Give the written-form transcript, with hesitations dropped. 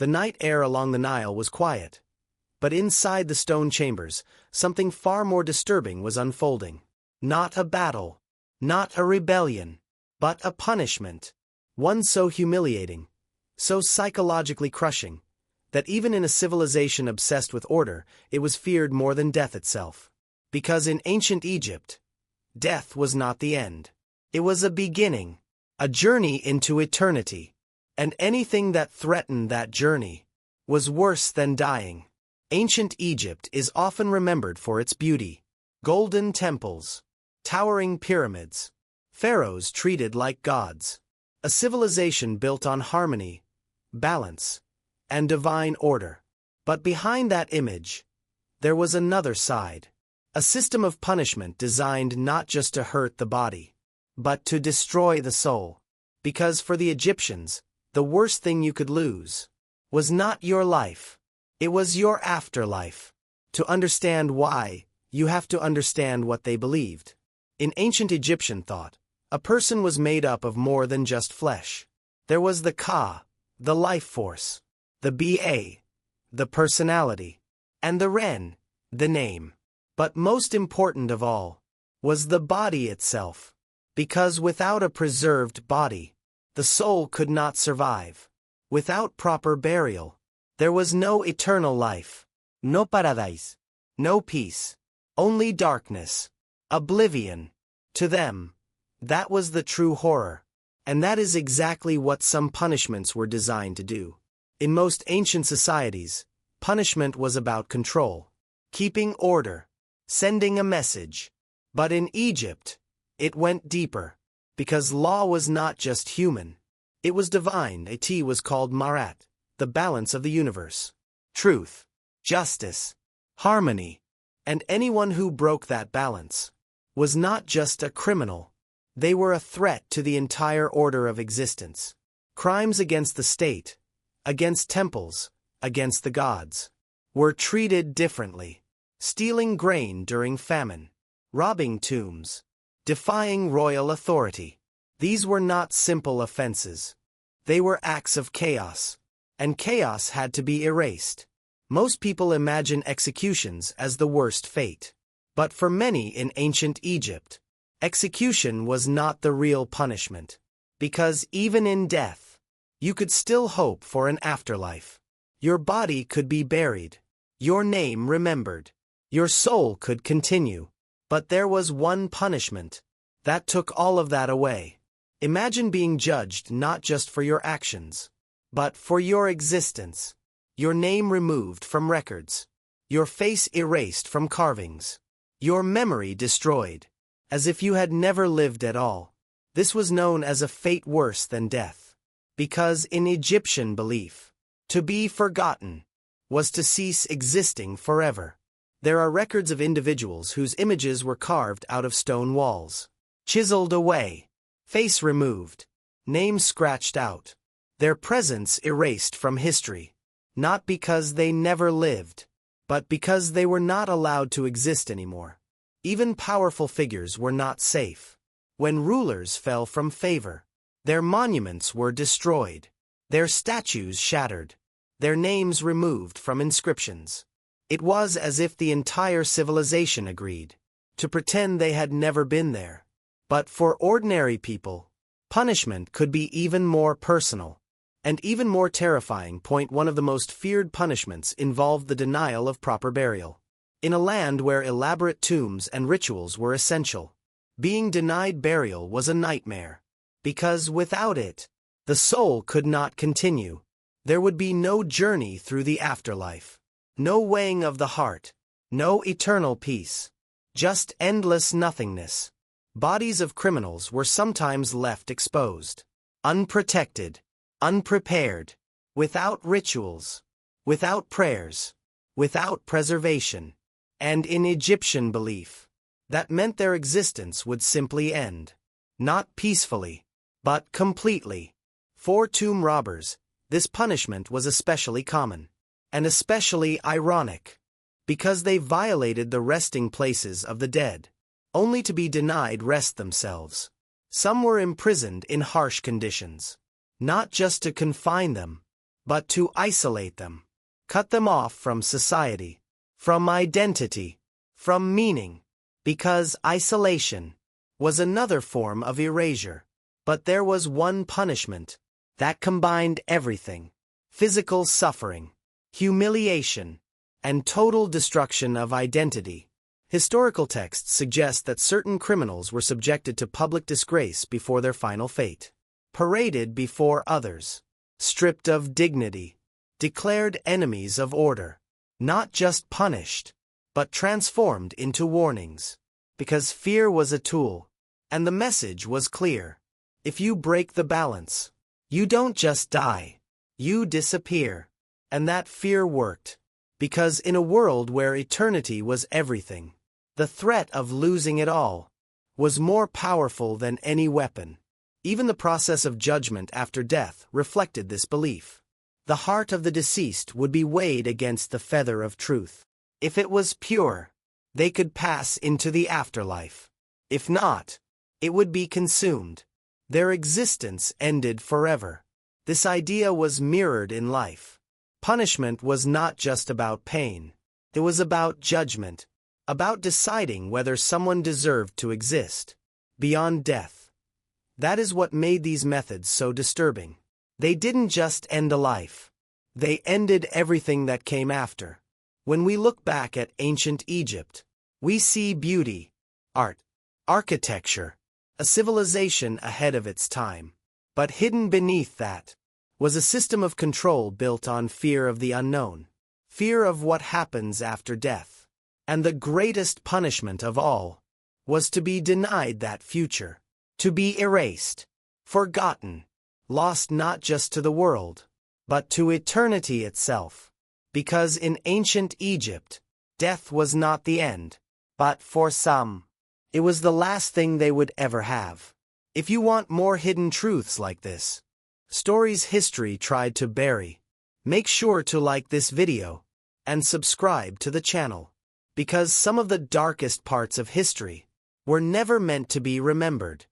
The night air along the Nile was quiet. But inside the stone chambers, something far more disturbing was unfolding. Not a battle, not a rebellion, but a punishment. One so humiliating, so psychologically crushing, that even in a civilization obsessed with order, it was feared more than death itself. Because in ancient Egypt, death was not the end. It was a beginning, a journey into eternity. And anything that threatened that journey was worse than dying. Ancient Egypt is often remembered for its beauty. Golden temples, towering pyramids, pharaohs treated like gods. A civilization built on harmony, balance, and divine order. But behind that image, there was another side. A system of punishment designed not just to hurt the body, but to destroy the soul. Because for the Egyptians, the worst thing you could lose was not your life. It was your afterlife. To understand why, you have to understand what they believed. In ancient Egyptian thought, a person was made up of more than just flesh. There was the Ka, the life force, the Ba, the personality, and the Ren, the name. But most important of all, was the body itself. Because without a preserved body, the soul could not survive. Without proper burial, there was no eternal life, no paradise, no peace, only darkness, oblivion. To them, that was the true horror. And that is exactly what some punishments were designed to do. In most ancient societies, punishment was about control, keeping order, sending a message. But in Egypt, it went deeper. Because law was not just human. It was divine. It was called Marat, the balance of the universe. Truth, justice, harmony. And anyone who broke that balance was not just a criminal. They were a threat to the entire order of existence. Crimes against the state, against temples, against the gods, were treated differently. Stealing grain during famine, robbing tombs, defying royal authority. These were not simple offenses. They were acts of chaos. And chaos had to be erased. Most people imagine executions as the worst fate. But for many in ancient Egypt, execution was not the real punishment. Because even in death, you could still hope for an afterlife. Your body could be buried. Your name remembered. Your soul could continue. But there was one punishment that took all of that away. Imagine being judged not just for your actions, but for your existence. Your name removed from records. Your face erased from carvings. Your memory destroyed, as if you had never lived at all. This was known as a fate worse than death. Because in Egyptian belief, to be forgotten was to cease existing forever. There are records of individuals whose images were carved out of stone walls, chiseled away, face removed, name scratched out, their presence erased from history, not because they never lived, but because they were not allowed to exist anymore. Even powerful figures were not safe. When rulers fell from favor, their monuments were destroyed, their statues shattered, their names removed from inscriptions. It was as if the entire civilization agreed to pretend they had never been there. But for ordinary people, punishment could be even more personal and even more terrifying. One of the most feared punishments involved the denial of proper burial. In a land where elaborate tombs and rituals were essential, being denied burial was a nightmare. Because without it, the soul could not continue. There would be no journey through the afterlife. No weighing of the heart, no eternal peace, just endless nothingness. Bodies of criminals were sometimes left exposed, unprotected, unprepared, without rituals, without prayers, without preservation. And in Egyptian belief, that meant their existence would simply end. Not peacefully, but completely. For tomb robbers, this punishment was especially common. And especially ironic, because they violated the resting places of the dead, only to be denied rest themselves. Some were imprisoned in harsh conditions, not just to confine them, but to isolate them. Cut them off from society, from identity, from meaning. Because isolation was another form of erasure. But there was one punishment that combined everything: physical suffering, humiliation, and total destruction of identity. Historical texts suggest that certain criminals were subjected to public disgrace before their final fate. Paraded before others, stripped of dignity, declared enemies of order, not just punished, but transformed into warnings. Because fear was a tool, and the message was clear. If you break the balance, you don't just die, you disappear. And that fear worked. Because in a world where eternity was everything, the threat of losing it all was more powerful than any weapon. Even the process of judgment after death reflected this belief. The heart of the deceased would be weighed against the feather of truth. If it was pure, they could pass into the afterlife. If not, it would be consumed. Their existence ended forever. This idea was mirrored in life. Punishment was not just about pain. It was about judgment, about deciding whether someone deserved to exist beyond death. That is what made these methods so disturbing. They didn't just end a life. They ended everything that came after. When we look back at ancient Egypt, we see beauty, art, architecture, a civilization ahead of its time. But hidden beneath that was a system of control built on fear of the unknown, fear of what happens after death. And the greatest punishment of all was to be denied that future, to be erased, forgotten, lost not just to the world, but to eternity itself. Because in ancient Egypt, death was not the end, but for some, it was the last thing they would ever have. If you want more hidden truths like this, stories history tried to bury, make sure to like this video and subscribe to the channel. Because some of the darkest parts of history were never meant to be remembered.